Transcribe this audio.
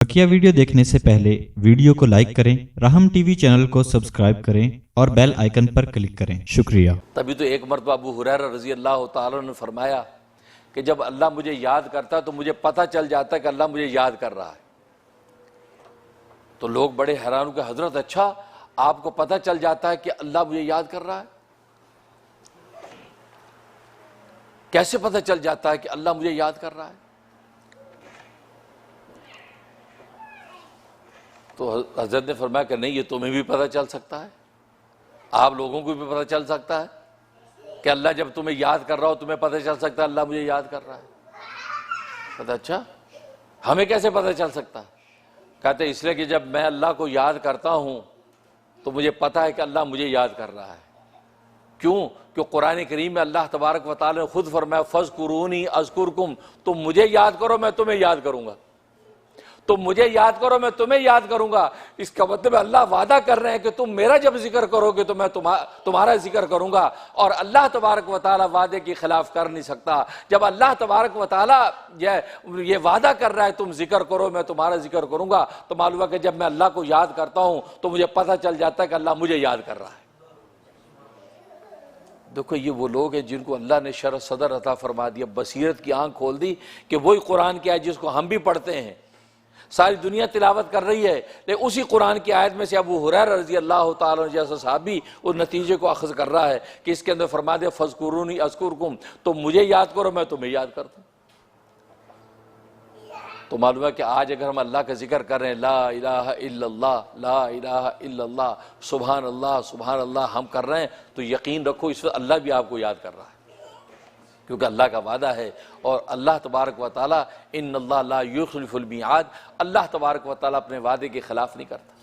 बकिया video देखने से पहले वीडियो को लाइक करें, राहम टीवी चैनल को सब्सक्राइब करें और बेल आइकन पर क्लिक करें। शुक्रिया। तभी तो एक मरतबा अबू हुरैरा रज़ी अल्लाह ताला ने फरमाया कि जब अल्लाह मुझे याद करता है तो मुझे पता चल जाता है कि अल्लाह मुझे याद कर रहा है। तो लोग बड़े हैरान हो गए, हजरत अच्छा आपको पता चल जाता है कि अल्लाह मुझे याद कर रहा है? कैसे पता चल जाता है कि अल्लाह मुझे याद कर रहा है? तो हजरत ने फरमाया कि नहीं, ये तुम्हें भी पता चल सकता है, आप लोगों को भी पता चल सकता है कि अल्लाह जब तुम्हें याद कर रहा हो तुम्हें पता चल सकता है अल्लाह मुझे याद कर रहा है। कहता अच्छा हमें कैसे पता चल सकता है? कहते इसलिए कि जब मैं अल्लाह को याद करता हूं तो मुझे पता है कि अल्लाह मुझे याद कर रहा है। क्यों? कि कुरान करीम में अल्लाह तबारक व तआला ने खुद फरमाया फज़कुरूनी अज़कुरकुम, तुम मुझे याद करो मैं तुम्हें याद करूंगा, तुम मुझे याद करो मैं तुम्हें याद करूंगा। इसका मतलब अल्लाह वादा कर रहे हैं कि तुम मेरा जब जिक्र करोगे तो मैं तुम्हारा जिक्र करूंगा। और अल्लाह तबारक व तआला वादे की खिलाफ कर नहीं सकता। जब अल्लाह तबारक व तआला ये वादा कर रहा है तुम जिक्र करो मैं तुम्हारा जिक्र करूंगा, तो मालूम है कि जब मैं अल्लाह को याद करता हूं तो मुझे पता चल जाता है कि अल्लाह मुझे याद कर रहा है। देखो ये वो लोग हैं जिनको अल्लाह ने शरह सदर अता फरमा दिया, बसीरत की आंख खोल दी कि वही कुरान की आयत जिसको हम भी पढ़ते हैं, सारी दुनिया तिलावत कर रही है, लेकिन उसी कुरान की आयत में से अबू हुरैरा रज़ी अल्लाह ताला अन्हु जैसा साहबी उस नतीजे को अखज़ कर रहा है कि इसके अंदर फरमा दिया फज़कुरूनी अज़कुरकुम, तुम मुझे याद करो मैं तुम्हें याद कर दूं। तो मालूम है कि आज अगर हम अल्लाह का जिक्र कर रहे हैं ला इलाहा इल्लल्लाह ला इलाहा इल्लल्लाह सुभान अल्लाह हम कर रहे हैं, तो यकीन रखो इस वक्त अल्लाह भी आपको याद कर रहा है, क्योंकि अल्लाह का वादा है। और अल्लाह तबारक व तआला इन्नल्लाह ला युखलिफुल मिआद, अल्लाह तबारक व तआला अपने वादे के खिलाफ नहीं करता।